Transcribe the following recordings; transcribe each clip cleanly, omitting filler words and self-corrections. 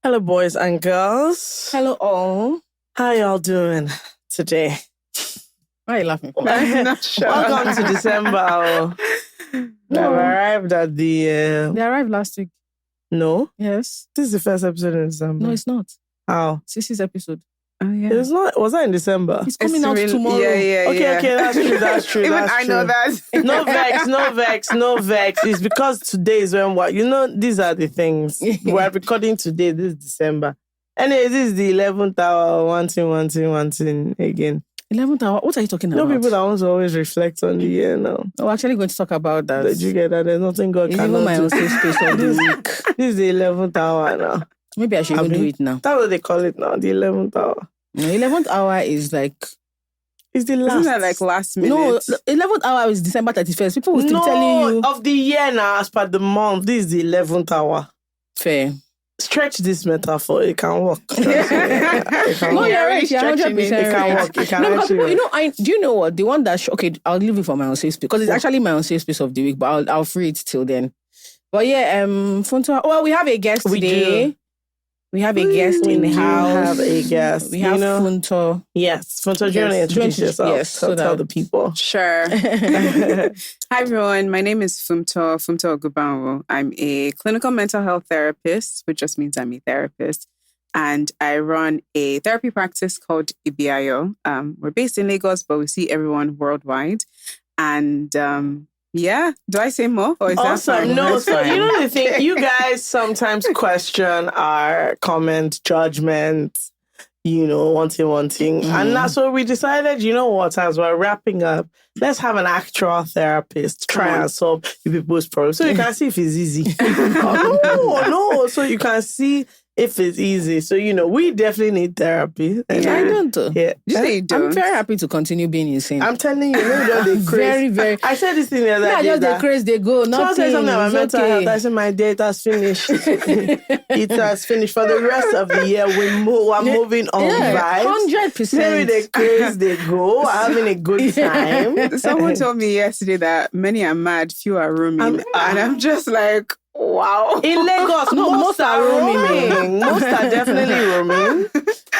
Hello, boys and girls. Hello, all. How y'all doing today? Why are you laughing? I'm not sure. Welcome to December. We've arrived at the... They arrived last week. No, Yes. this is the first episode in December. No, it's not. How? It's this episode. Oh, yeah. It was not. Was that in December? It's coming out really- tomorrow. Yeah. Okay, that's true. Even that's I true. know that. No vex. It's because today is when these are the things. We're recording today, this is December. Anyway, this is the 11th hour, one thing again. 11th hour. What are you talking about? No people that want to always reflect on the year now. We're actually going to talk about that. Did you get that? There's nothing God It's cannot even my do. own safe space of the week. This is the 11th hour now. Maybe I should even do it now. That's what they call it now, the 11th hour. No, 11th hour is like... It's the last. Isn't that like last minute? No, 11th hour is December 31st. People will still No, telling you... of the year now, as per the month. This is the 11th hour. Fair. Stretch this metaphor. It can work. It can No, work. you're right. You're 100% stretching it. It can right. work. It can No, because actually people, work. do you know what? The one that... Okay, I'll leave it for my own safe space because it's actually my own safe space of the week, but I'll free it till then. But yeah, Funmto... Well, we have a guest We today. do. We have a guest in the We house. have a guest. We have Funmto. Funmto. Yes. Funmto, do you want to Yes. introduce yourself? Yes, so Tell that- the people. Sure. Hi, everyone. My name is Funmto Ogunbanwo. I'm a clinical mental health therapist, which just means I'm a therapist. And I run a therapy practice called Ibiayo. We're based in Lagos, but we see everyone worldwide. And yeah, do I say more? Or is that Awesome. fine? No, That's so fine. you know the thing, you guys sometimes question our comment, judgment, one thing. And that's what we decided, you know what, as we're wrapping up, let's have an actual therapist try and solve you people's problems. So you can see if it's easy. No. So you can see if it's easy. So, we definitely need therapy. And, I don't. Yeah. You say you I'm don't. very happy to continue being insane. I'm telling you, maybe just the craze. very, very... I said this thing the other Not day. just the that- craze, they go. Someone Nothing. said something about It's mental okay. health. I said, my day has finished. It has finished. For the rest of the year, we're moving on vibes. 100%. Maybe the craze, they go, having a good time. Someone told me yesterday that many are mad, few are roaming. And I'm just like, wow. In Lagos, No, most are roaming. Most are definitely roaming.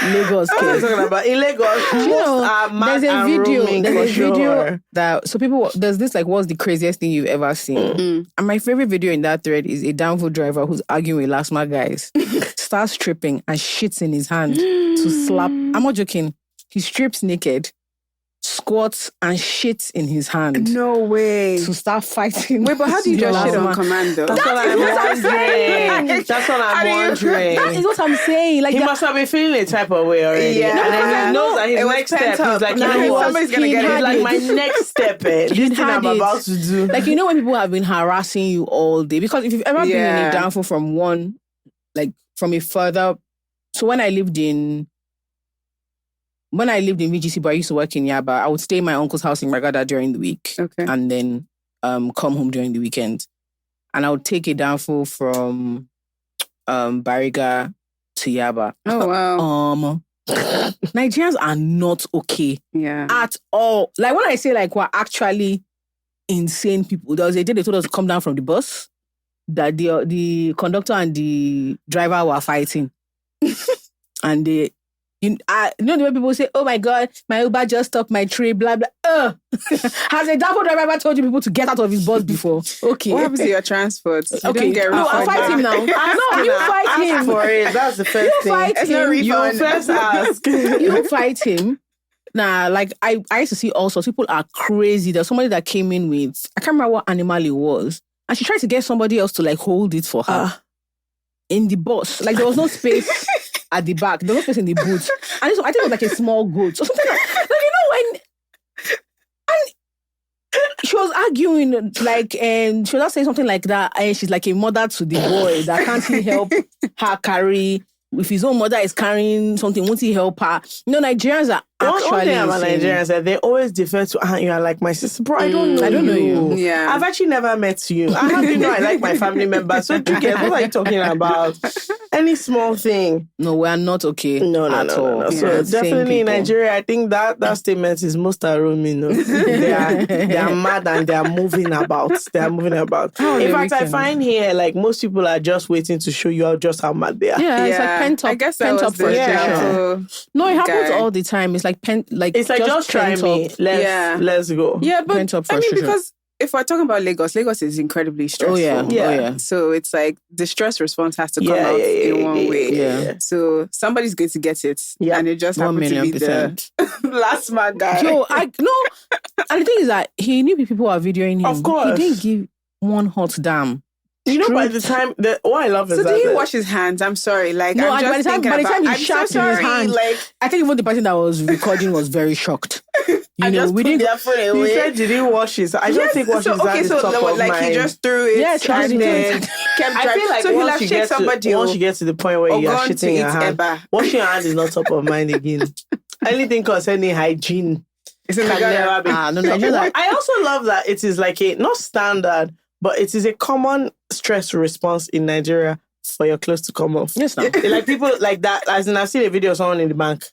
Lagos What am I case. talking about? In Lagos, You most know, are mad there's a and video. roaming There's for a video sure. that there's this like, what's the craziest thing you've ever seen? And my favorite video in that thread is a downfall driver who's arguing with last mile guys, starts stripping and shits in his hand to slap. I'm not joking. He strips naked, squats and shits in his hand No way. to start fighting. Wait, but how do you the just last shit on man. command though? That's what I'm what I'm saying. wondering. That's what How I'm do you- wondering. That is what I'm saying. Like He that- must have been feeling a type of way already. Yeah. And then No, he knows that his it was next step, pent he's up. like, Nah, he was- somebody's gonna he get It's had it. like it. my next step, this He thing I'm had it. about to do. Like, when people have been harassing you all day, because if you've ever been in Yeah. a downfall from from a further, so when I lived in VGC, but I used to work in Yaba, I would stay in my uncle's house in Ragada during the week Okay. and then come home during the weekend. And I would take a downfall from Bariga to Yaba. Oh wow. Nigerians are not okay Yeah. at all. Like when I say like we're actually insane people, there was a day they told us to come down from the bus that the conductor and the driver were fighting. And you know the way people say, oh my God, my Uber just stopped my tree, blah, blah. Has a downfall driver ever told you people to get out of his bus before? Okay. What happens to your transport? You Okay. don't get No, I'll refunded. fight him now. No, you fight Ask him. for it. That's the first You thing. fight It's no him. You refund. first ask. You fight him. Nah, like I used to see all sorts. People are crazy. There's somebody that came in with, I can't remember what animal it was. And she tried to get somebody else to like hold it for her in the bus. Like there was no space at the back. There was no space in the boot. And I think it was like a small goat or something like when and she was arguing like, and she was not saying something like that. And she's like a mother to the boy that can't he help her carry. If his own mother is carrying something, won't he help her? Nigerians are One actually thing about insane. Nigerians that they always defer to, you are like my sister, bro. I don't know you. Yeah. I've actually never met you. How do you know I like my family members? So do you get what are you talking about? Any small thing. No, we are not okay No. at all. Yeah. So Same definitely in people. Nigeria, I think that statement is most arousing. They are mad and they are moving about. Oh, In the fact, I weekend. find here like most people are just waiting to show you just how mad they are. Yeah, it's like pent up. I guess that pent was up the frustration. gentle No, it happens guy. all the time. It's like It's like just try pent me. up. Let's go. Yeah, but Pent up I mean, frustration. because if we're talking about Lagos is incredibly stressful. Oh yeah. Yeah. So it's like the stress response has to come Yeah, out yeah, in one yeah, way. Yeah. So somebody's going to get it. Yeah. And it just 1 happened to million be the last man guy. Yo, and the thing is that he knew people were videoing him. Of course. He didn't give one hot damn. You know, by the time what I love is So that did he wash his hands? I'm sorry. Like, No, I'm and just thinking by the about, time he I'm so shat in his sorry. hand, Like, I think even the person that was recording was very shocked. You know, we didn't. He said, "Did he wash his?" I don't think wash his hand is top of like mind. he just threw it. Yeah, tried and to do then it. kept I driving. feel like so he'll once have you checked get somebody. once you get to the point where you are gone to shitting your eat hand, eba. washing your hand is not top of mind again. Anything concerning hygiene It's in the can gutter. never be. No, Nigeria. I also love that it is like a not standard, but it is a common stress response in Nigeria for your clothes to come off. Yes, no. Like people like that. As in, I've seen a video of someone in the bank,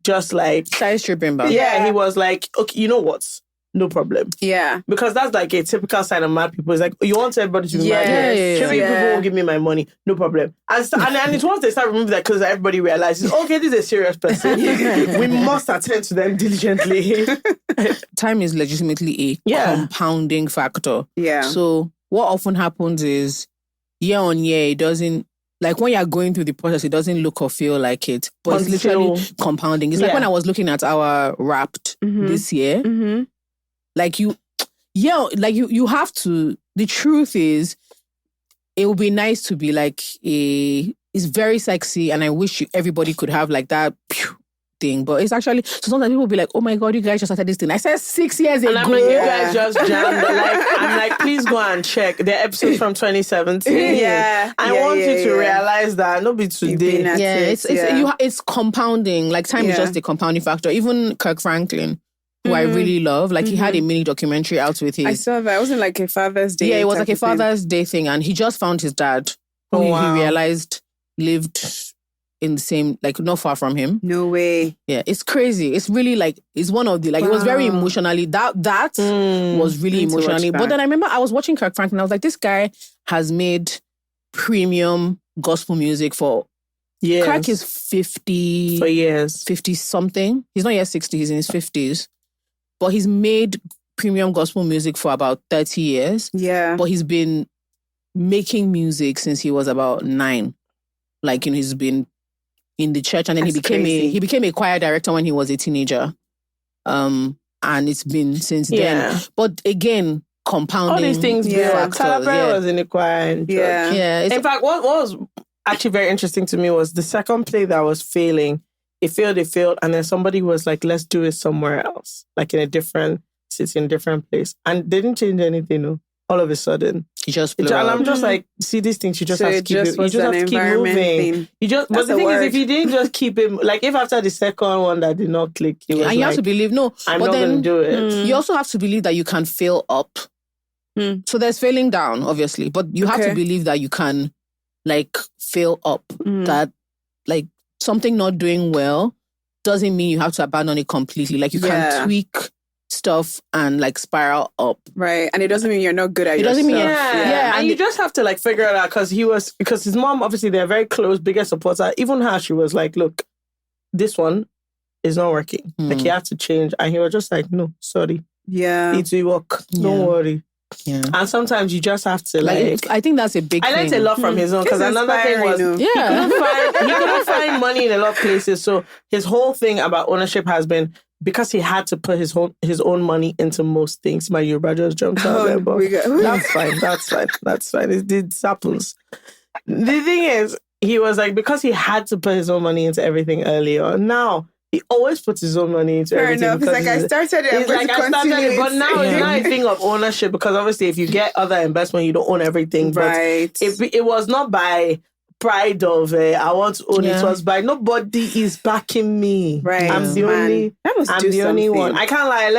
just like Side stripping, but yeah, he was like, okay, you know what? No problem. Yeah. Because that's like a typical sign of mad people. It's like, you want everybody to be mad. Yeah. Show me people won't give me my money. No problem. And it's once they start removing that because everybody realizes, okay, this is a serious person. We must attend to them diligently. time is legitimately a compounding factor. Yeah. So what often happens is year on year, it doesn't, like when you're going through the process, it doesn't look or feel like it. But it's literally compounding. It's like when I was looking at our Wrapped this year, like you have to, the truth is, it would be nice to be like it's very sexy and I wish everybody could have like that thing. But it's actually, so sometimes people will be like, oh my God, you guys just started this thing. I said 6 years ago. And I'm like, you guys just jammed. I'm like, please go and check the episodes from 2017. Yeah. I want you to realize that, not be today. It's compounding. Like time is just a compounding factor. Even Kirk Franklin, who I really love, like he had a mini documentary out with his. I saw that. It wasn't like a Father's Day. Yeah, it was like a Father's Day thing, and he just found his dad, who he realized lived in the same, like not far from him. No way. Yeah, it's crazy. It's really like, it's one of the, like it was very emotionally, that was really emotionally. But then I remember I was watching Kirk Franklin, I was like, this guy has made premium gospel music for years. Kirk is 50. For years. 50 something. He's not yet 60, he's in his 50s. But he's made premium gospel music for about 30 years. Yeah. But he's been making music since he was about 9. Like, you know, he's been in the church, and then he became a choir director when he was a teenager. And it's been since then. But again, compounding. All these things, Talabere was in the choir and church. Yeah. In fact, what was actually very interesting to me was the second play that was failing. It failed, and then somebody was like, let's do it somewhere else, like in a different city, in a different place. And they didn't change anything, no. All of a sudden. He just blew and up. I'm just like, see these things, you just have to keep it. You just have to keep moving. Thing. But the thing is, if you didn't just keep it, like if after the second one that did not click, you was and you have to believe, I'm not going to do it. You also have to believe that you can fail up. So there's failing down, obviously, but you have to believe that you can like fail up, that like something not doing well doesn't mean you have to abandon it completely. Like you can tweak stuff and like spiral up. Right. And it doesn't mean you're not good at it. It doesn't mean and you just have to like figure it out, because his mom, obviously they're very close, biggest supporter. Even her, she was like, look, this one is not working. Like you have to change. And he was just like, no, sorry. Yeah. It will work. Don't worry. Yeah. And sometimes you just have to like I think that's a big thing. I learned a lot from his own, because another thing was he couldn't find money in a lot of places. So his whole thing about ownership has been, because he had to put his own money into most things. My Yoruba just jumped out there, but that's fine. It happens. The thing is, he was like, because he had to put his own money into everything earlier. Now he always puts his own money into everything. Fair enough. It's like I started it. But now it's not a thing of ownership, because obviously if you get other investment, you don't own everything. Right. But it was not by pride of I want to own it was by nobody is backing me. Right. I'm the only. I'm the only one. I can't lie. I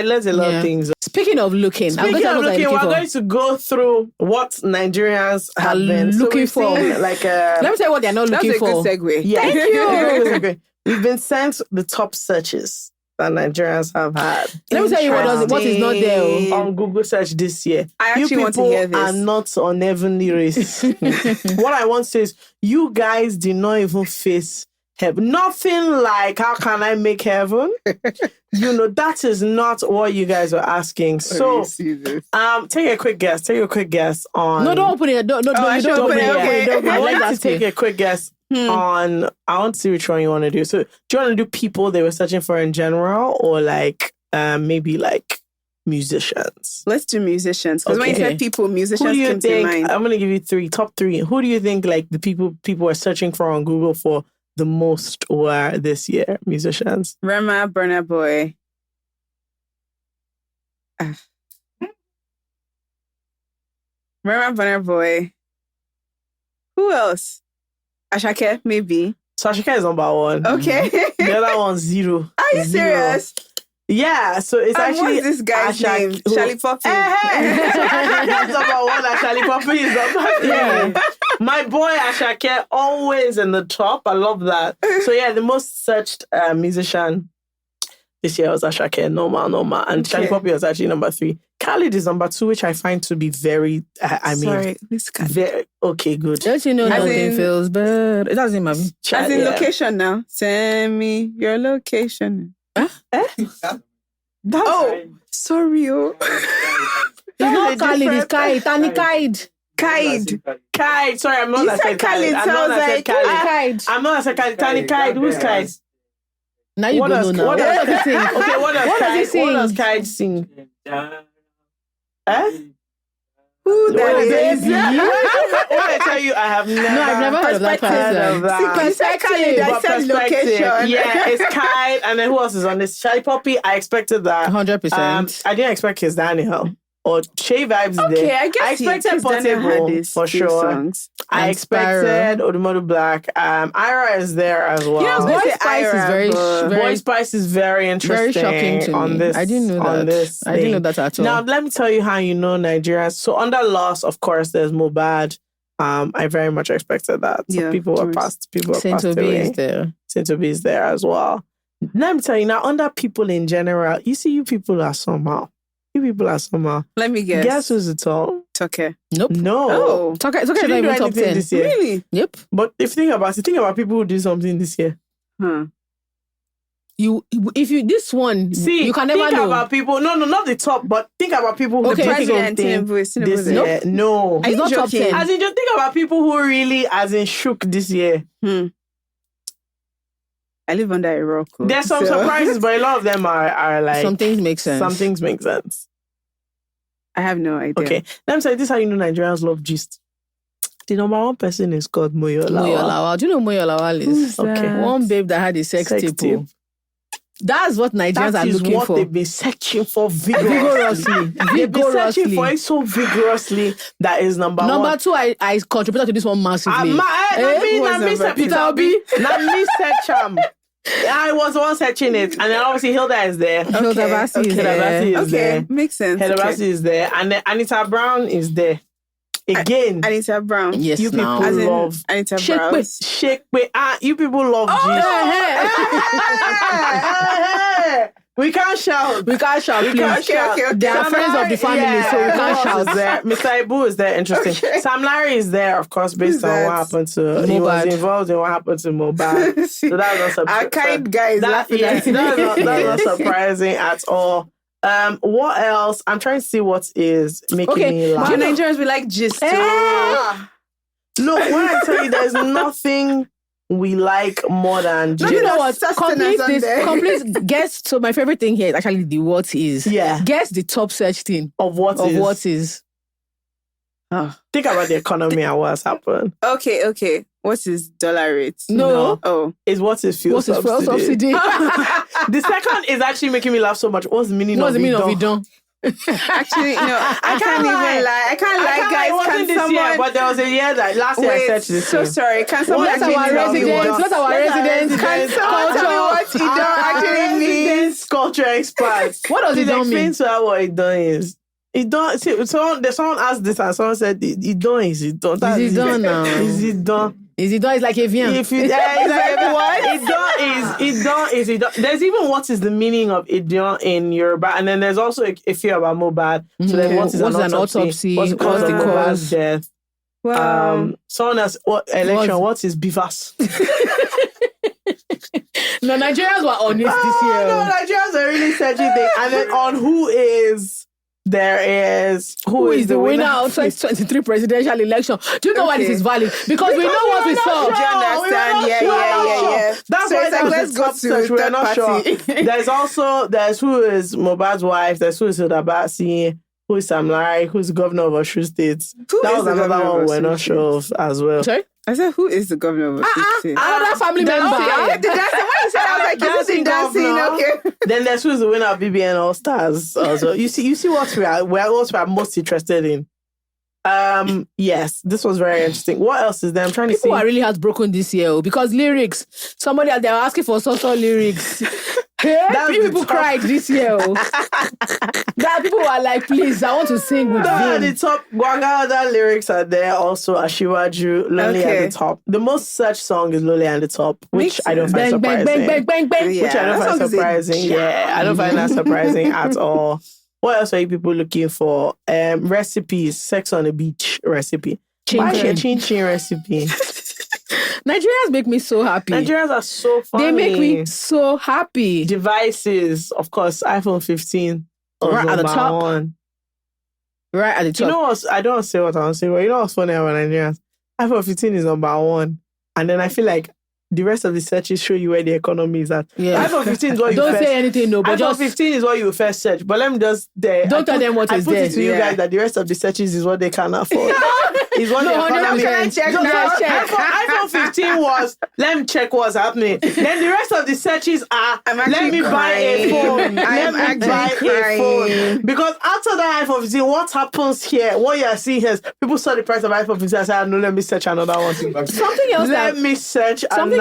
learned a lot of things. Speaking of looking, we're going to go through what Nigerians have been looking for. Like, let me tell you what they're not looking for. That's a good segue. Yeah. Thank you. We've been sent the top searches that Nigerians have had. Let me tell you what is not there on Google search this year. I actually want to hear this. You people are not on heavenly race. What I want to say is, you guys did not even face heaven. Nothing like, how can I make heaven? That is not what you guys are asking. So, take a quick guess. On. No, don't open it. Don't open it. Okay. I want to take a quick guess. I want to see which one you want to do. So, do you want to do people they were searching for in general, or like maybe like musicians? Let's do musicians, because when you said people, musicians came to mind. I'm going to give you top three. Who do you think like the people are searching for on Google for the most were this year? Musicians. Rema, Burna Boy. Rema, Burna Boy. Who else? Ashake, maybe. So Ashake is number one. Okay. The other one's 0. Are you serious? Yeah, so it's actually what's this guy's name? Charlie Poppy. That's number one. Charlie Poppy is number 3. My boy Ashake always in the top. I love that. So yeah, the most searched musician this year was Ashake. Normal. And Charlie Poppy was actually number 3. Khalid is number 2, which I find to be very, Sorry, this very, okay, good. Don't you know nothing feels bad? It doesn't matter. As in location now. Send me your location. Sorry. It's not Khalid, it's Kaid. Tani Kaid. Sorry, I'm not that said Khalid. I'm not that said Khalid. Tani Kaid. Who's Kaid? Now you don't know. What does he sing? Okay, what does Kaid sing? Who that is? When I tell you, I've never heard of that person. I said location. Yeah, it's Kaid, and then who else is on this? Charlie Poppy. I expected that. 100%. I didn't expect his Daniel or Shay Vibes. Okay, I guess I expected Portable for sure. Songs. I expected Odumodu Black. Ira is there as well. Boy Spice is very Boy Spice is very interesting. Very shocking to me. This, I didn't know that. I didn't know that at all. Now let me tell you how you know Nigerians. So under Lost, of course, there's Mohbad. I very much expected that. So people were passed away. Is there. Saint-Obi is there as well. Let me tell you now, under people in general, you see, you people are somehow. Let me guess. Guess who's it all? Toke. Nope. No. Oh. Toke is not even top 10 this year. Really? Yep. But if you think about people who do something this year. This one, see, you can never think know. About people. No, not the top, but think about people who do something this year. No. It's not top 10. As in, just think about people who really, shook this year. I live under a rock. There's some surprises, but a lot of them are like... Some things make sense. I have no idea. Okay. Let me say, this is how you know Nigerians love gist. The number 1 person is called Moyo Lawal. Do you know Moyo Lawal is? Okay. One babe that had a sex tape. That's what Nigerians are looking for. That is what they've been searching for vigorously. They've been searching for it so vigorously. That is number 1. Number 2, I contributed to this one massively. Not me search him. I was the one searching it, and then obviously Hilda is there. Hilda Bassi is there. Okay, makes sense. Hilda Bassi is there, and then Anita Brown is there. Again, Anita Brown. Yes, you people love Anita Brown. Shake. You people love gist. We can't shout. Please. Okay. They are friends of the family, so we can't shout. There. Mr. Ibu is there. Interesting. Okay. Sam Larry is there, of course, based on what happened to Mohbad. He was involved in what happened to Mohbad. So that was not surprising. Our kind guys laughing at you. That's not surprising at all. What else? I'm trying to see what is making me laugh. Do Nigerians we like gist? Look, when I tell you, there's nothing we like more than gist. You know what? Complete guess. So my favorite thing here is actually the what is. Yeah. Guess the top search thing of what is. Think about the economy and what's happened. Okay. What is dollar rate? No. Oh. Is what is fuel subsidy. The second is actually making me laugh so much. What's the meaning of Idon? Actually, no, I can't even lie. I can't lie, guys. It wasn't this year, but there was a year that last year I searched this. So sorry. Can someone Let actually our tell me residents, what? let our residents, Can someone tell me what Idon actually means? Culture experts. What does Please Idon mean? explain to her what Idon is. Idon, see, someone asked this and someone said Idon is Idon. Is Idon now? Is Idon. Is Idon is like a VM? If you, it's like what? Idon is Idon. There's even what is the meaning of Idon in Yoruba, and then there's also a fear about Mohbad. So then what is an autopsy? What's the cause of Mohbad's death? Wow. Someone else, what is Bivas? No, Nigerians were on this year. No, Nigerians are really searching things. And then on who is the winner of 2023 presidential election? Do you know why this is valid? Because we know what we saw. Do you understand? Yeah. That's So why it's like, let's go to search. We're third not sure. party. There's who is Mohbad's wife, there's who is Odabasi, who is Sam Larry, who's the governor of Osun State. That was another one we're not sure of as well. Sorry? I said, who is the governor of Osun State? Another family member. When you said, I was like, Dancing dancing, governor. okay. Then there's who's the winner of BBN All Stars. Also, you see what we are most interested in. Yes, this was very interesting. What else is there? I'm trying to see. People are really heartbroken this year because lyrics. Somebody out there asking for social lyrics. People cried this year. That people were like, please, I want to sing with at them. the top, Gwagada lyrics are there also. Ashiwaju, Lonely at the top. The most searched song is Lonely at the top, which I don't find Bang, surprising. bang, bang, bang, bang, bang. Yeah, Which I don't that find song is a surprising. Yeah, I don't find that surprising at all. What else are you people looking for? Recipes, sex on the beach recipe. Why a chin recipe? Nigerians make me so happy. Nigerians are so funny. They make me so happy. Devices, of course, iPhone 15. Right at the top. One. Right at the top. You know what? I don't want to say what I want to say, but you know what's funny about Nigerians? iPhone 15 is number one. And then I feel like the rest of the searches show you where the economy is at. Yeah. iPhone 15 is what you don't first... say anything, no, but iPhone just... 15 is what you first search. But let me just... Don't tell them what is there. I put it to you guys that the rest of the searches is what they can afford. Is what the economy... iPhone 15 was, let me check what's happening. Then the rest of the searches are, let me buy a phone. Let me buy a phone. Because after that iPhone 15, what happens here, what you are seeing here is, people saw the price of iPhone 15 and said, no, let me search another one. Something else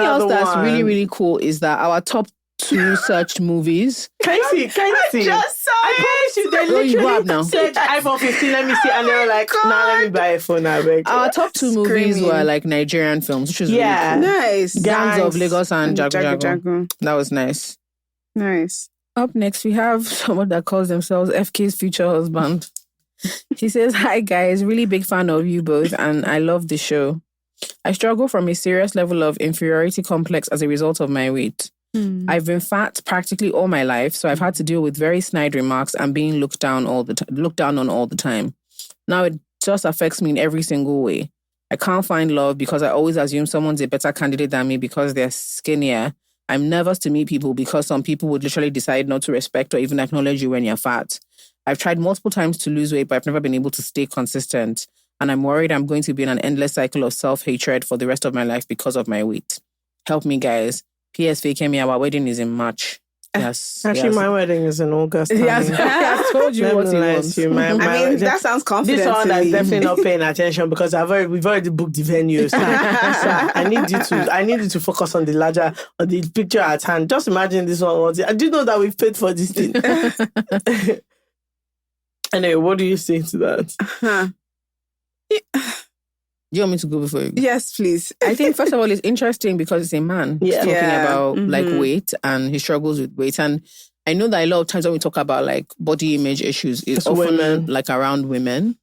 Something else that's really, really cool is that our top 2 searched movies. Can you see? Just saw I promise you, they literally said iPhone 15, let me see, and they were like, nah, let me buy a phone now. Our top 2 movies were like Nigerian films, which was really cool. Nice. Gangs of Lagos and Jago. That was nice. Nice. Up next, we have someone that calls themselves FK's future husband. He says, hi guys, really big fan of you both, and I love the show. I struggle from a serious level of inferiority complex as a result of my weight. I've been fat practically all my life, so I've had to deal with very snide remarks and being looked down on all the time. Now it just affects me in every single way. I can't find love because I always assume someone's a better candidate than me because they're skinnier. I'm nervous to meet people because some people would literally decide not to respect or even acknowledge you when you're fat. I've tried multiple times to lose weight, but I've never been able to stay consistent. And I'm worried I'm going to be in an endless cycle of self-hatred for the rest of my life because of my weight. Help me, guys. P.S. Kemi, our wedding is in March. Yes. Actually, my wedding is in August. Yes, I told you what he wants. That sounds confident. This one that's definitely not paying attention because we've already booked the venue. So I need you to focus on the picture at hand. Just imagine this one. I do know that we've paid for this thing. Anyway, what do you say to that? Do you want me to go before you? Yes, please. I think, first of all, it's interesting because it's a man talking about like weight and he struggles with weight. And I know that a lot of times when we talk about like body image issues, it's often women. Like around women.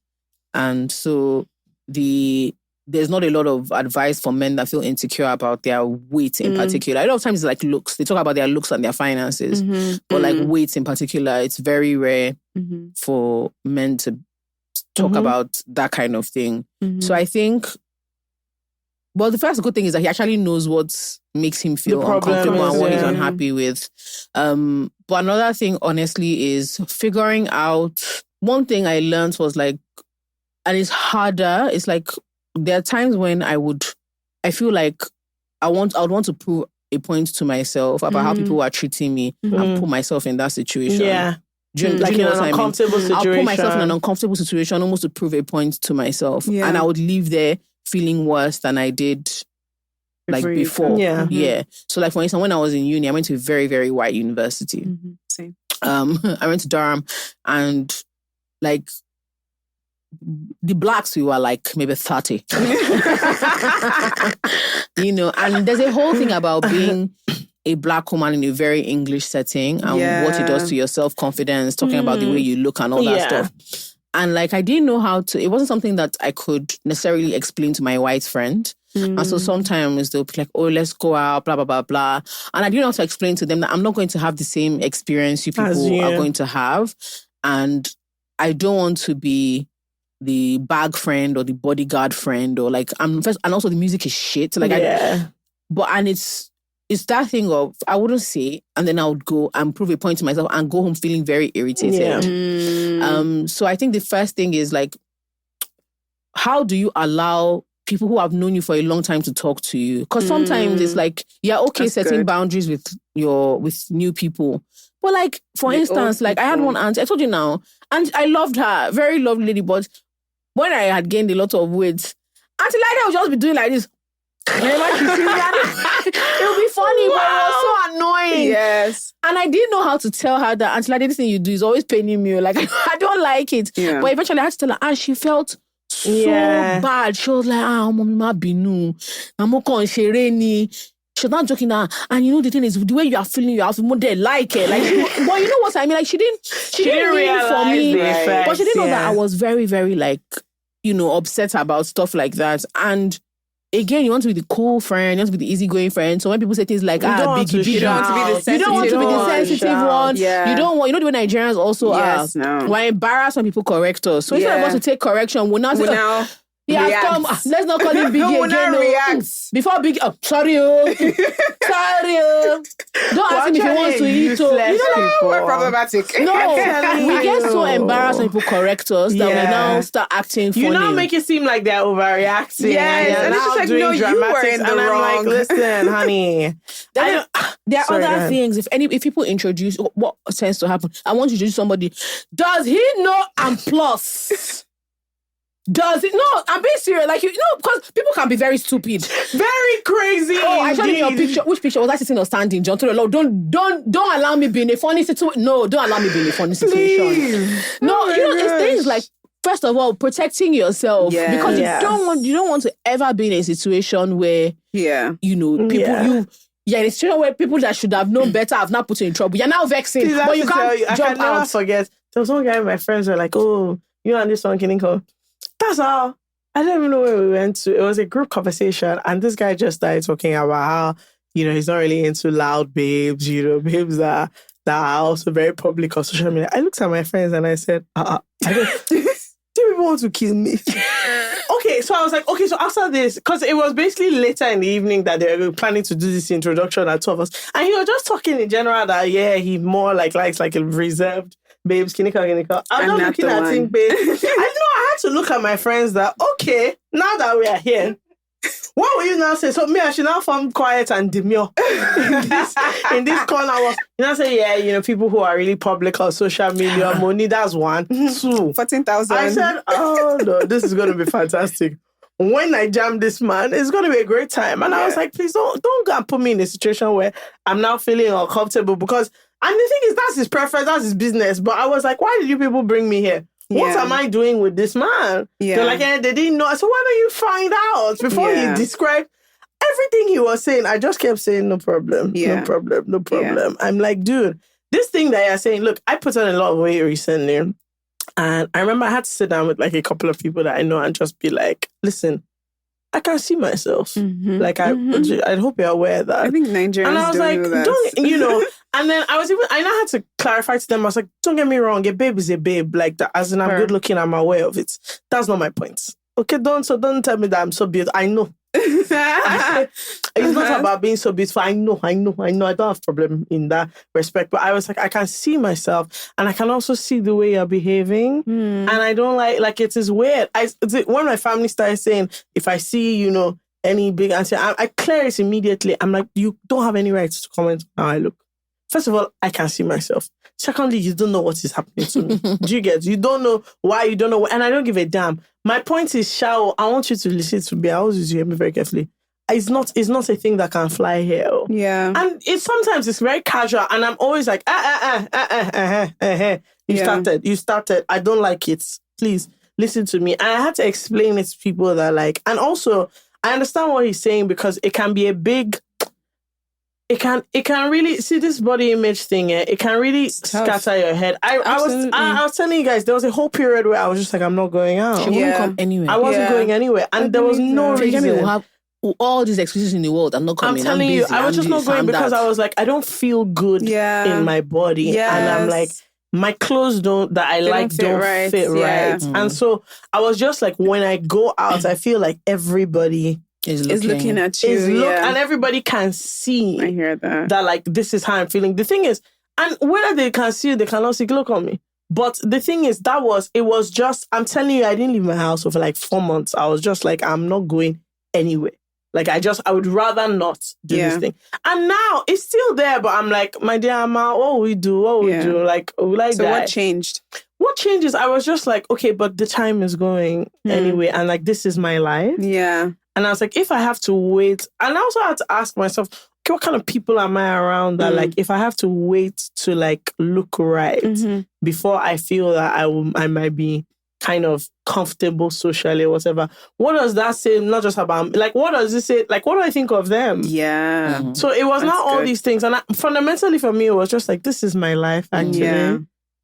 And so there's not a lot of advice for men that feel insecure about their weight in particular. A lot of times it's like looks. They talk about their looks and their finances. But like weight in particular, it's very rare for men to talk about that kind of thing. So I think, well, the first good thing is that he actually knows what makes him feel uncomfortable and what he's unhappy with. But another thing, honestly, is figuring out. One thing I learned was like, and it's harder. It's like there are times when I feel like I would want to prove a point to myself about how people are treating me and put myself in that situation. Yeah. Do you Like know in what an I mean? uncomfortable situation. I'll put myself in an uncomfortable situation almost to prove a point to myself. Yeah. And I would leave there feeling worse than I did like Before you before. go. Yeah. Yeah. So like for instance, when I was in uni, I went to a very, very white university. Same. I went to Durham and like the blacks, we were like maybe 30. You know, and there's a whole thing about being a black woman in a very English setting and what it does to your self-confidence, talking about the way you look and all that stuff. And like, I didn't know how to, it wasn't something that I could necessarily explain to my white friend. And so sometimes they'll be like, oh, let's go out, blah, blah, blah, blah. And I didn't know how to explain to them that I'm not going to have the same experience you people are going to have. And I don't want to be the bag friend or the bodyguard friend or like, and also the music is shit. Like, it's that thing of, I wouldn't say, and then I would go and prove a point to myself and go home feeling very irritated. So I think the first thing is like, how do you allow people who have known you for a long time to talk to you? Because sometimes it's like, That's setting good. boundaries with new people. But like, for instance, like I had one auntie, I told you now, and I loved her, very lovely lady, but when I had gained a lot of weight, Auntie Lydia would just be doing like this. Whenever she sees me, it would be funny, but it was so annoying. Yes. And I didn't know how to tell her that, Auntie Lydia, this thing you do is always paining me. Like, I don't like it. Yeah. But eventually I had to tell her, and she felt so bad. She was like, mommy, ma binu. Namoko and Shereni. She's not joking now. And you know, the thing is, the way you are feeling, you have to more like it. Like, but you know what I mean? Like, she didn't mean for me. But she didn't know that I was very, very, like, you know, upset about stuff like that. And again, you want to be the cool friend, you want to be the easygoing friend. So when people say things like, biggie, You don't want to be the sensitive you don't want to be the sensitive one. Yeah. You don't want, you know the way Nigerians also Yes, are. no. We're embarrassed when people correct us. So instead of us to take correction, we'll now say, come, let's not call him Biggie again. Before Biggie, sorry. Don't ask him if he wants to eat. We're problematic. No, we get so embarrassed when people correct us that we now start acting funny. You now make it seem like they're overreacting. Yes, and it's just like, no, you were in the wrong. I'm like, listen, honey. There are other things. If people introduce, what tends to happen? I want you to introduce somebody. Does he know I'm plus? Does it? No, I'm being serious. Like, you know, because people can be very stupid. Very crazy. Oh, I showed you your picture. Which picture? Was I sitting or standing? John, don't allow me be in a funny situation. No, don't allow me be in a funny situation. Please. No, you know, it's things like, first of all, protecting yourself. Yes. Because you don't want to ever be in a situation where, you know, people, in a situation where people that should have known better have not put you in trouble. You're now vexing. Please, but you can't I jump can never out. forget. There was one guy, my friends were like, oh, you and this one can go. That's all. I don't even know where we went to. It was a group conversation, and this guy just started talking about how, you know, he's not really into loud babes, you know, babes that are also very public on social media. I looked at my friends and I said, I don't, do people want to kill me? Okay, so I was like, okay, so after this, because it was basically later in the evening that they were planning to do this introduction at 2 of us, and he was just talking in general that, he more likes like a reserved babes, kinika. I'm not looking at him, babe. I had to look at my friends that, okay, now that we are here, what will you now say? So me, I should now form quiet and demure in this corner. You know, say, you know, people who are really public on social media, money, that's 1. 2. 14,000. I said, oh no, this is going to be fantastic. When I jam this man, it's going to be a great time. And I was like, please don't go and put me in a situation where I'm now feeling uncomfortable because, and the thing is, that's his preference, that's his business. But I was like, why did you people bring me here? What am I doing with this man? They're like, they didn't know. So why don't you find out before he described everything he was saying? I just kept saying, no problem, no problem, no problem. I'm like, dude, this thing that you're saying, look, I put on a lot of weight recently. And I remember I had to sit down with like a couple of people that I know and just be like, listen, I can see myself. Like, I hope you're aware of that. I think Nigerians and I was like, don't, you know, and then I now had to clarify to them, I was like, don't get me wrong, a babe is a babe. Like, that, as in I'm good looking, I'm aware of it. That's not my point. Okay, don't tell me that I'm so beautiful. I know. It's not about being so beautiful. I know. I don't have problem in that respect. But I was like, I can see myself, and I can also see the way you're behaving. And I don't like it is weird. When my family started saying, if I see, you know, any big answer, I clear it immediately. I'm like, you don't have any rights to comment on how I look. first of all, I can see myself. Secondly, you don't know what is happening to me. Do you get? You don't know why, you don't know and I don't give a damn. My point is, Shao, I want you to listen to me. I always use you hear me very carefully. It's not a thing that can fly here. Yeah. And sometimes it's very casual and I'm always like, You started. I don't like it. Please listen to me. And I had to explain it to people that like, and also I understand what he's saying because it can be a big, it can really see this body image thing. It can really scatter your head. I was telling you guys, there was a whole period where I was just like, I'm not going out. She wouldn't come anywhere. I wasn't going anywhere. And there was no reason. We'll have all these excuses in the world. I'm not coming. I'm telling you, I was just not going because I was like, I don't feel good in my body. Yes. And I'm like, my clothes don't fit right. And so I was just like, when I go out, I feel like everybody is looking at you. And everybody can see. I hear that. That like, this is how I'm feeling. The thing is, and whether they can see you, they cannot see, look on me. But the thing is, it was just, I'm telling you, I didn't leave my house for like 4 months. I was just like, I'm not going anywhere. Like, I would rather not do this thing. And now it's still there, but I'm like, my dear Amma, what we do? Like, so what changed? What changes? I was just like, okay, but the time is going anyway. And like, this is my life. Yeah. And I was like, if I have to wait, and I also had to ask myself, okay, what kind of people am I around that like, if I have to wait to like look right before I feel that I might be kind of comfortable socially or whatever, what does that say? Not just about, like, what does it say? Like, what do I think of them? Yeah. Mm-hmm. So it was not all these things. And fundamentally for me, it was just like, this is my life actually. Yeah.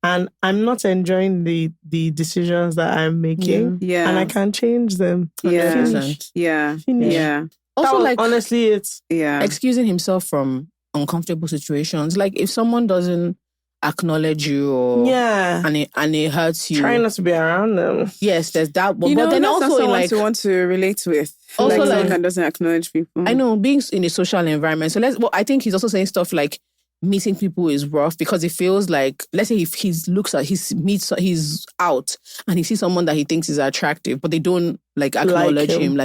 And I'm not enjoying the decisions that I'm making. Yeah. And I can change them. Yeah. Finish. Yeah. Finish. Yeah. Also, like, honestly, it's excusing himself from uncomfortable situations. Like, if someone doesn't acknowledge you or and it hurts you, try not to be around them. Yes, there's that. But then that's also someone like to want to relate with. Also, like someone that doesn't acknowledge people. I know, being in a social environment. So I think he's also saying stuff like meeting people is rough because it feels like, let's say if he's out and he sees someone that he thinks is attractive, but they don't like acknowledge him.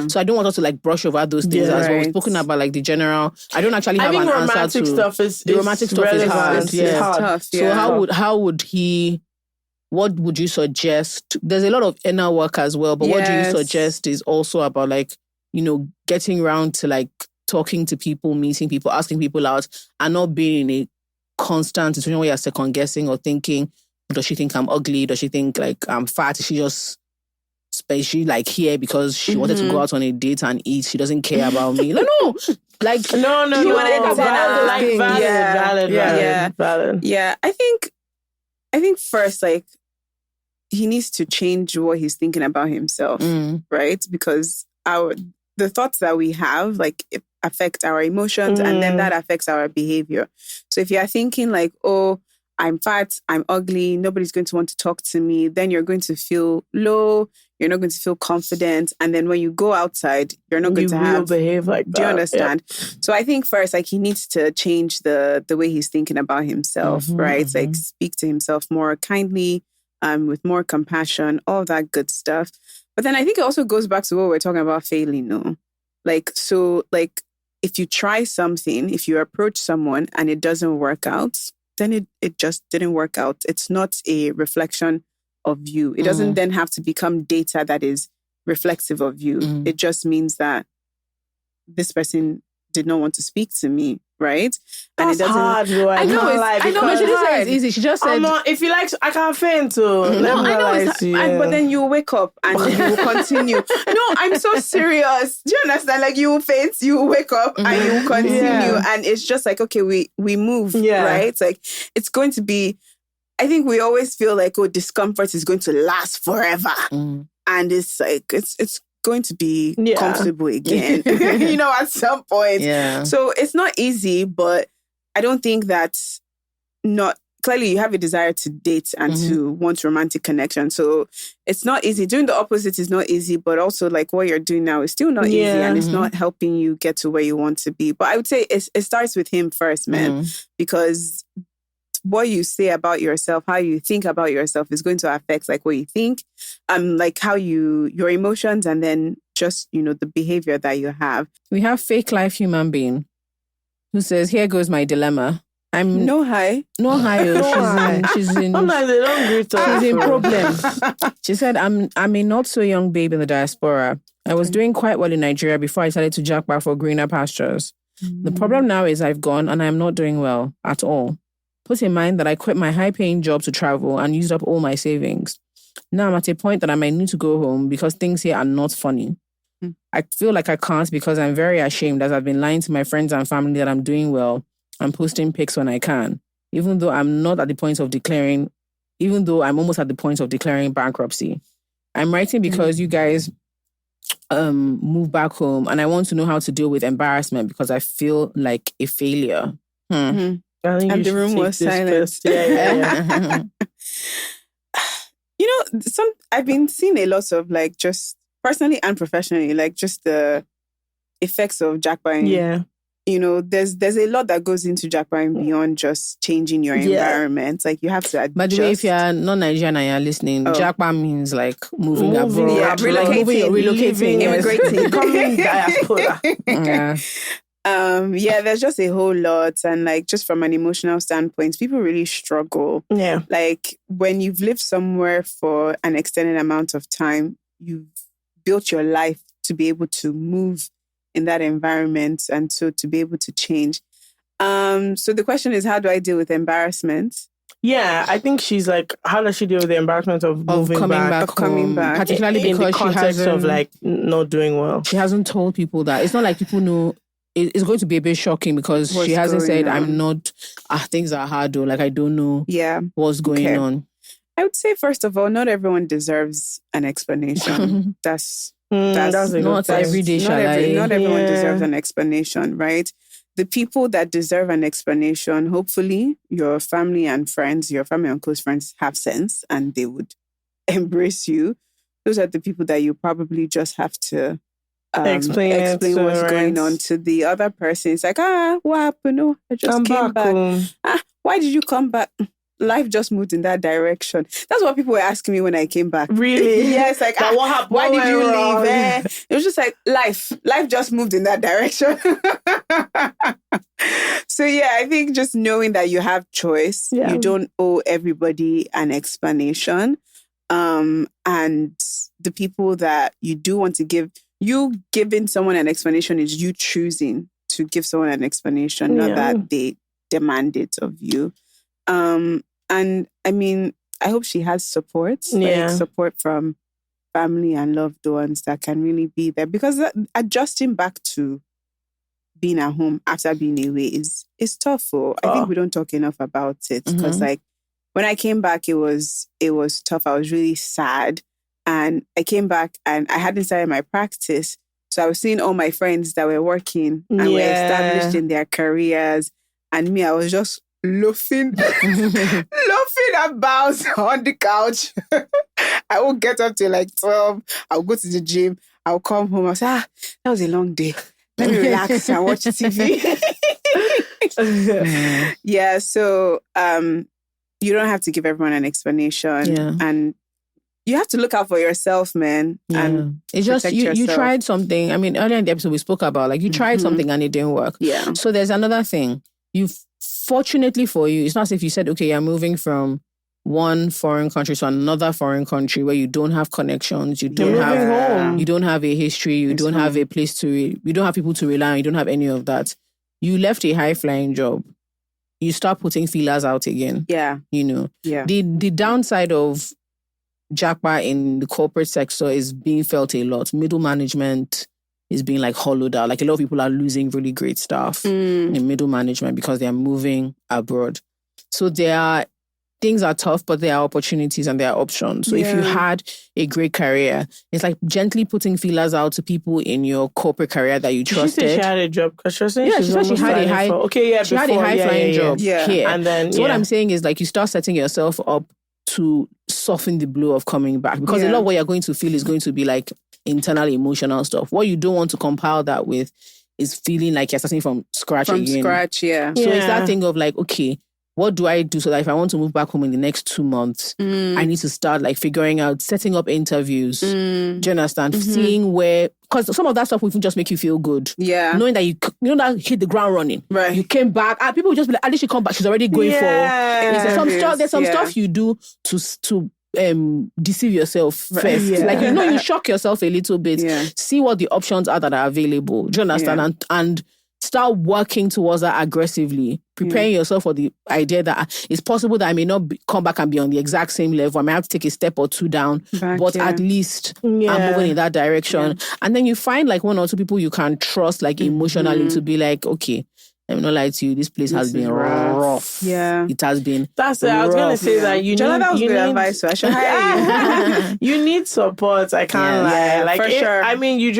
So I don't want us to like brush over those things as well. We've spoken about like the general. I don't actually have an answer to the romantic stuff is hard. It's tough. So how would he? What would you suggest? There's a lot of inner work as well, but what do you suggest is also about like, getting around to like talking to people, meeting people, asking people out, and not being in a constant situation where you're second guessing or thinking, does she think I'm ugly? Does she think like I'm fat? Is she like here because she wanted to go out on a date and eat? She doesn't care about me. No. Like no. You want to think about like valid. Yeah. I think first, like, he needs to change what he's thinking about himself, right? Because the thoughts that we have, like, it affect our emotions and then that affects our behavior. So if you're thinking like, oh, I'm fat, I'm ugly, nobody's going to want to talk to me, then you're going to feel low, you're not going to feel confident. And then when you go outside, you're not going to behave like that. Do you understand? Yeah. So I think first, like, he needs to change the way he's thinking about himself, right? Like, speak to himself more kindly, with more compassion, all that good stuff. But then I think it also goes back to what we're talking about failing, no? Like, so, like, if you try something, if you approach someone and it doesn't work out, then it just didn't work out. It's not a reflection of you. It doesn't then have to become data that is reflexive of you. It just means that this person did not want to speak to me, right? And it doesn't. Hard, though. I know, but she didn't say it's easy. She just said, if you like, I can't faint too. But then you wake up and you will continue. No, I'm so serious. Do you understand? Like, you will faint, you will wake up, and you will continue. And it's just like, okay, we move, right? It's like, it's going to be, I think we always feel like, oh, discomfort is going to last forever. And it's like, it's going to be comfortable again, at some point. Yeah. So it's not easy, but I don't think that's not, clearly you have a desire to date and to want romantic connection. So it's not easy. Doing the opposite is not easy, but also like what you're doing now is still not easy and it's not helping you get to where you want to be. But I would say it starts with him first, man, because what you say about yourself, how you think about yourself is going to affect like what you think, like how your emotions, and then just, the behavior that you have. We have fake life human being who says, here goes my dilemma. I'm No high. no higher. No high. She's in Sometimes they don't greet us. she's in problems. She said, I'm a not so young babe in the diaspora. I was doing quite well in Nigeria before I decided to jack back for greener pastures. The problem now is I've gone and I'm not doing well at all. Put in mind that I quit my high-paying job to travel and used up all my savings. Now I'm at a point that I might need to go home because things here are not funny. I feel like I can't because I'm very ashamed as I've been lying to my friends and family that I'm doing well and posting pics when I can, even though I'm almost at the point of declaring bankruptcy. I'm writing because you guys move back home and I want to know how to deal with embarrassment because I feel like a failure. And the room was silent. Yeah. I've been seeing a lot of like just personally and professionally, like just the effects of jackpotting. Yeah. There's a lot that goes into jackpotting beyond just changing your environment. Like you have to adjust. By the way, if you're not Nigerian and you're listening, jackpot means like moving abroad. Yeah, relocating, immigrating, becoming diaspora. There's just a whole lot. And like just from an emotional standpoint, people really struggle. Yeah. Like when you've lived somewhere for an extended amount of time, you've built your life to be able to move in that environment and so to be able to change. So the question is, how do I deal with embarrassment? Yeah, I think she's like, how does she deal with the embarrassment of moving coming back coming back, particularly in because the context she of like not doing well? She hasn't told people that. It's not like people know. It's going to be a bit shocking because she hasn't said, on? I'm not, things are hard though. Like, I don't know what's going on. I would say, first of all, not everyone deserves an explanation. That's not every day. Not everyone deserves an explanation, right? The people that deserve an explanation, hopefully your family and friends, your family and close friends have sense and they would embrace you. Those are the people that you probably just have to explain what's going on to the other person. It's like, what happened? No, I just came back. Why did you come back? Life just moved in that direction. That's what people were asking me when I came back. Really? Yes, like, what happened? Why did you leave? It was just like, life just moved in that direction. So yeah, I think just knowing that you have choice, you don't owe everybody an explanation. And the people that you do want to give, you giving someone an explanation is you choosing to give someone an explanation, not that they demand it of you. And I mean, I hope she has support, like support from family and loved ones that can really be there, because adjusting back to being at home after being away is tough. I think we don't talk enough about it because like when I came back, it was tough. I was really sad. And I came back and I hadn't started my practice. So I was seeing all my friends that were working and were established in their careers. And me, I was just loafing about on the couch. I won't get up till like 12. I'll go to the gym. I'll come home. I'll say, that was a long day. Let me relax and watch TV. So you don't have to give everyone an explanation. And you have to look out for yourself, man. And it's just you tried something. I mean, earlier in the episode we spoke about like you tried something and it didn't work. Yeah. So there's another thing. Fortunately for you, it's not as if you said, okay, you're moving from one foreign country to another foreign country where you don't have connections, you don't have a history, you don't have a place you don't have people to rely on, you don't have any of that. You left a high-flying job. You start putting feelers out again. Yeah. The downside of jackpot in the corporate sector is being felt a lot. Middle management is being like hollowed out. Like a lot of people are losing really great staff in middle management because they're moving abroad. So things are tough, but there are opportunities and there are options. So if you had a great career, it's like gently putting feelers out to people in your corporate career that you trusted. She said she had a job because she was saying she had a high-flying job here. And then, so what I'm saying is like you start setting yourself up to soften the blow of coming back, because a lot of what you're going to feel is going to be like internal emotional stuff. What you don't want to compile that with is feeling like you're starting from scratch again. So it's that thing of like, okay, what do I do so that if I want to move back home in the next 2 months, I need to start like figuring out, setting up interviews. Do you understand? Seeing where, because some of that stuff will even just make you feel good. Yeah. Knowing that you know that hit the ground running. Right. You came back. And people will just be like, at least she come back. She's already going for. There's some stuff you do to deceive yourself first. Yeah. Like, you shock yourself a little bit. Yeah. See what the options are that are available. Do you understand? And start working towards that aggressively, preparing yourself for the idea that it's possible that I may not come back and be on the exact same level. I may have to take a step or two down, but at least I'm moving in that direction. Yeah. And then you find like 1 or 2 people you can trust like emotionally to be like, okay, let me not lie to you, this place has been rough. Yeah. It has been That's it. I was going to say that you that was need good advice, so I should hire you. You need support. I can't lie. Like, for sure. I mean, you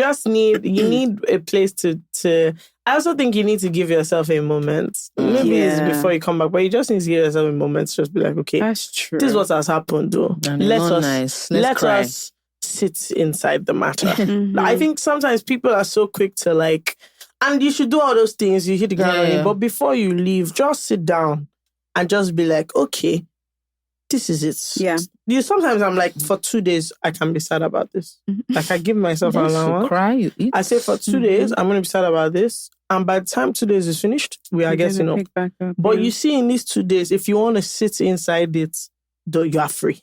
need a place to I also think you need to give yourself a moment. Maybe it's before you come back, but you just need to give yourself a moment to just be like, okay, that's true. This is what has happened, though. Let us sit inside the matter. I think sometimes people are so quick to like, and you should do all those things, you hit the ground running, but before you leave, just sit down and just be like, okay, this is it. Yeah. Sometimes I'm like, for 2 days, I can be sad about this. Like, I give myself an allowance. Cry, I say, for 2 days, I'm going to be sad about this. And by the time 2 days is finished, we are getting up. But you see, in these 2 days, if you want to sit inside it, you are free.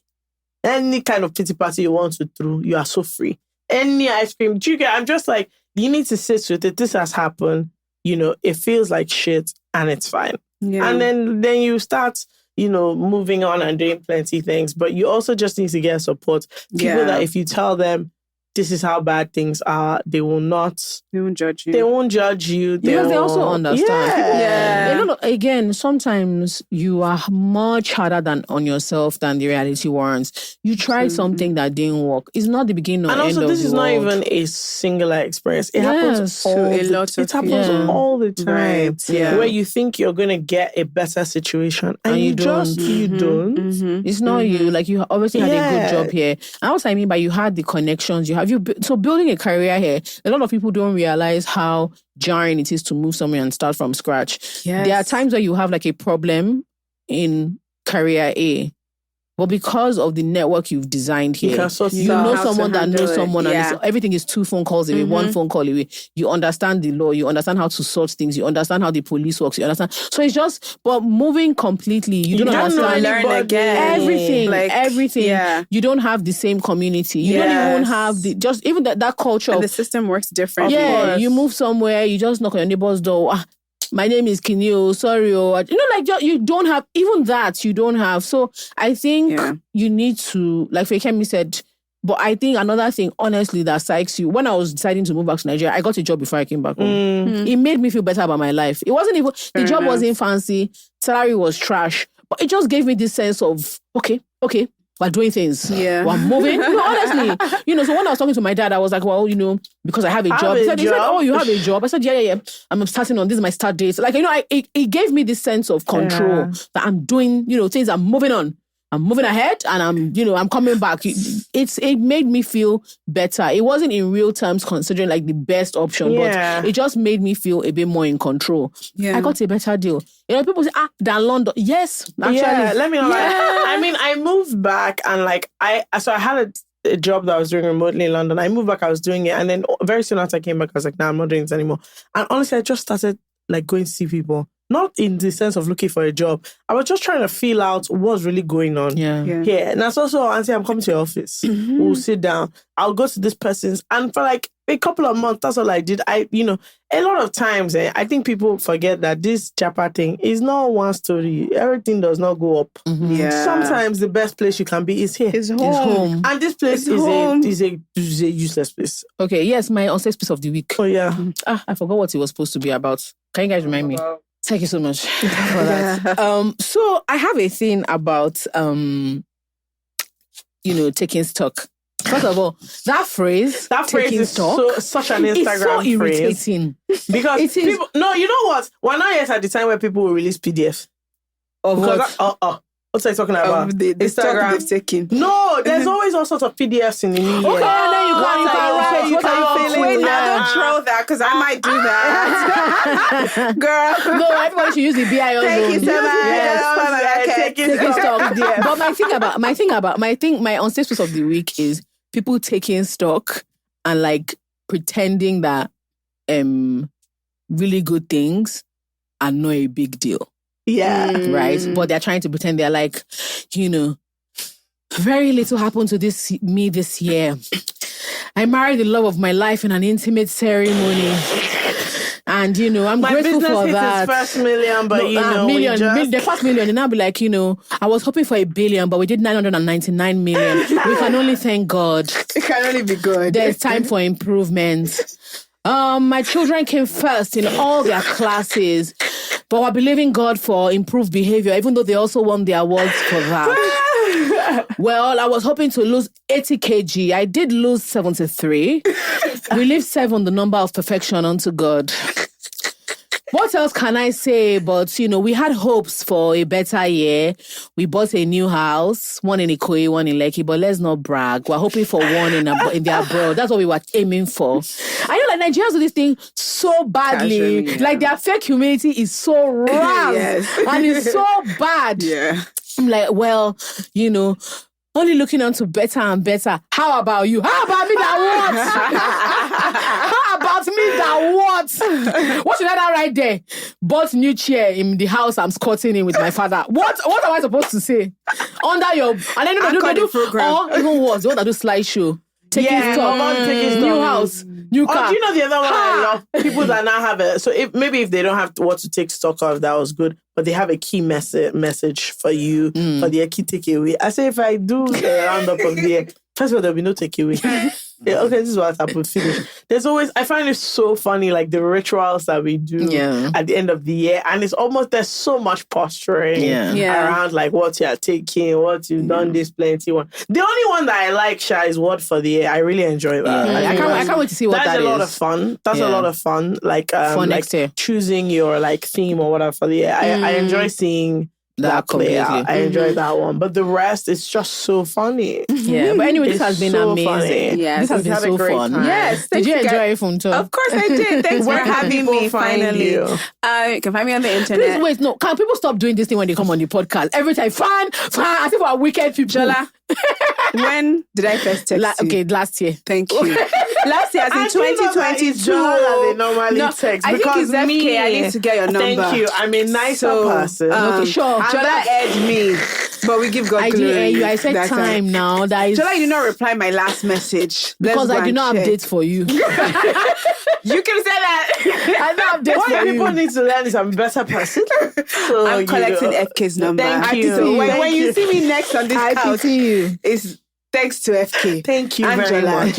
Any kind of pity party you want to throw, you are so free. Any ice cream, I'm just like, you need to sit with it. This has happened. It feels like shit and it's fine. Yeah. And then you start, moving on and doing plenty of things. But you also just need to get support. People that if you tell them, this is how bad things are, they won't judge you. They won't judge you. Because they also understand. Yeah. Again, sometimes you are much harder on yourself than the reality warrants. You tried something that didn't work. It's not the beginning or end of the world. And also, this is not even a singular experience. It happens all the time. Right. Yeah. Where you think you're going to get a better situation and you don't. It's not you. Like, you obviously had a good job here. And what I mean by you had the connections, so building a career here, a lot of people don't realize how jarring it is to move somewhere and start from scratch. Yes. There are times where you have like a problem in career A, but because of the network you've designed here, you know someone that knows someone, and everything is 2 phone calls away, 1 phone call away. You understand the law, you understand how to sort things, you understand how the police works, you understand. So it's just, but moving completely, you don't understand everything. Yeah. You don't have the same community. You don't even have even that culture. And the system works different. Yeah, you move somewhere, you just knock on your neighbor's door. My name is Kinio, sorry. You don't have, even that you don't have. So I think you need to, like Fekemi said, but I think another thing, honestly, that psychs you, when I was deciding to move back to Nigeria, I got a job before I came back home. It made me feel better about my life. It wasn't even, the job wasn't fancy, salary was trash, but it just gave me this sense of, okay, we're doing things. Yeah. We're moving. Honestly. So when I was talking to my dad, I was like, well, because I have a job. He said, oh, you have a job? I said, yeah. I'm starting on this, is my start date. Like, it gave me this sense of control that I'm doing, things, I'm moving on. I'm moving ahead and I'm coming back. It made me feel better. It wasn't in real terms considering like the best option, but it just made me feel a bit more in control. Yeah. I got a better deal. People say, than London. Yes, actually. Yeah, let me know. I mean, I moved back and like, I had a job that I was doing remotely in London. I moved back, I was doing it. And then very soon after I came back, I was like, nah, I'm not doing this anymore. And honestly, I just started like going to see people. Not in the sense of looking for a job. I was just trying to feel out what's really going on here. And that's also, Auntie, I'm coming to your office. We'll sit down. I'll go to this person's. And for like a couple of months, that's all I did. A lot of times, I think people forget that this Japa thing is not one story. Everything does not go up. Sometimes the best place you can be is here. It's home. And this place is a useless place. Okay, yes, my unsafe piece of the week. Oh, yeah. I forgot what it was supposed to be about. Can you guys remind me? Thank you so much for that. So I have a thing about, taking stock. First of all, that phrase is such an Instagram it's so irritating. Because people, no, you know what? We're not yet at the time where people will release PDF. Of what? What are you talking about? The stock they've taken. No, there's always all sorts of PDFs in the new year. Okay, and then you What can you write. Wait, now don't throw that because I might do that. Girl. No, everybody should use the BIO zone. Thank you so much. Yes, Taking stock. But my on stage post of the week is people taking stock and like pretending that really good things are not a big deal. Yeah. Right? But they're trying to pretend they're like, very little happened to me this year. I married the love of my life in an intimate ceremony. And, I'm My grateful business for hit that. its first million, but the first million, and I'll be like, I was hoping for 1 billion, but we did 999 million. We can only thank God. It can only be good. There's time for improvement. My children came first in all their classes, but we're believing God for improved behavior, even though they also won the awards for that. Well, I was hoping to lose 80 kg. I did lose 73. We leave 7, the number of perfection, unto God. What else can I say? But, we had hopes for a better year. We bought a new house, one in Ikoyi, one in Lekki, but let's not brag. We're hoping for one in the abroad. That's what we were aiming for. I know, like, Nigerians do this thing so badly. Casually, yeah. Like, their fake humility is so rough. Yes. And it's so bad. Yeah. I'm like, well, only looking on to better and better. How about you? How about me that what? How about me that what? What should I do right there? Bought new chair in the house I'm squatting in with my father. What am I supposed to say? Under your... And then they do program. Or even worse, they want to do slideshow. Taking taking new stock. house, new car. Oh, do you know the other one I love? People that now have it. So if they don't have what to take stock of, that was good. But they have a key message for you for the key takeaway. I say if I do a roundup of the year, first of all, there'll be no takeaway. Yeah, okay, this is what happened. Finish. There's always, I find it so funny, like the rituals that we do at the end of the year, and it's almost, there's so much posturing around like what you're taking, what you've done this plenty one. The only one that I like, Sha, is Word for the Year. I really enjoy that. Yeah. I can't wait to see what that is. That's a lot of fun. That's a lot of fun. Like next year. Choosing your like theme or whatever for the year. I enjoy seeing that play out. I enjoy that one. But the rest is just so funny. Yeah. But anyway, this has been so amazing. Funny. Yes, this has been so fun. Time. Yes. Did you enjoy it, Funmto? Of course I did. Thanks for Where can having people me find finally. you? You can find me on the internet. Please wait, no. Can people stop doing this thing when they come on the podcast? Every time, fun. I think we're wicked people. Jola, when did I first text you? Okay, last year. Thank you. Last year, as in 2022. They normally No, text. I think Because it's FK. I need to get your number. Thank you. I'm a nicer person. Okay, sure. Jola aired me, but we give God I glory. did air you. I said That time now. That is Jola, you did not reply my last message. because I did not check. update for you. You can say that. I did not update What for people you. need to learn is I'm a better person. So I'm collecting FK's number. Thank you. So when Thank you you. see me next on this I couch, pity you. it's thanks to FK. Thank you And very Jola. much.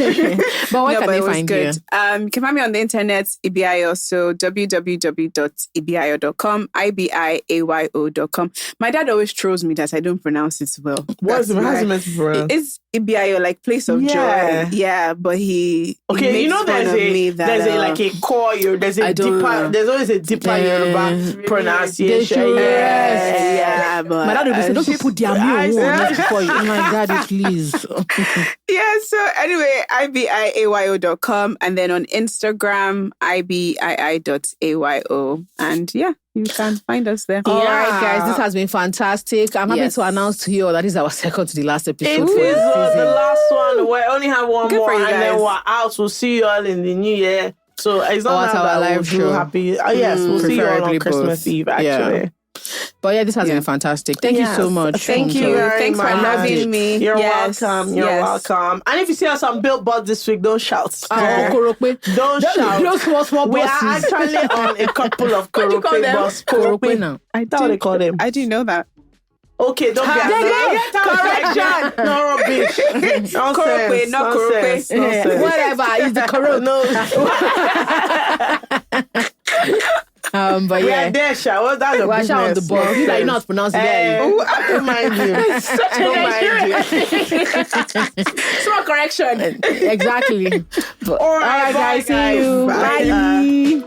But where can but they it was find good. you? You can find me on the internet, Ibio, so www.ibio.com, IBIAYO.com. My dad always trolls me that I don't pronounce it well. What's it meant to pronounce? It's Ibio, like place of joy. Yeah, but he Okay, makes you know fun of me that, there's a like a core, there's a I don't deeper, know. there's always a deeper Yoruba pronunciation. Yes. yeah, but My dad will be saying, don't you put their meal I- before you. Oh my daddy, please. yeah, so anyway, IBIAYO.com, and then on Instagram, IBII.AYO. And yeah, you can find us there. All right, guys, this has been fantastic. I'm happy Yes. to announce to you all that is our second to the last episode. It for is the season. the last one. We only have one Good more, for you and then guys. we're out. We'll see you all in the new year. So it's Or not at now our that live we'll do show. happy. Oh yes, we'll see you all Preferably on Christmas both. Eve. Yeah. Actually, But yeah, this has been fantastic. Thank you so much. Thank Funmto. you. very Thanks for much. having me. You're Yes. welcome. You're Yes. welcome. And if you see us on Billboard this week, don't shout. Okorope. Don't shout. Those small We are buses. actually on a couple of What do you call Korope them? bus. Korope now. That's what they call them. I do know that. Okay, don't get Correction. No rubbish. Nonsense. Korope, not Nonsense. Korope. Nonsense. Whatever, it's the corona. No. But We yeah. are there, Sha. Well, that's a We're business. on the bus. You like not pronounce it. Don't mind you. Don't mind you. Small correction. Exactly. All right, guys. See you. Bye. Bye.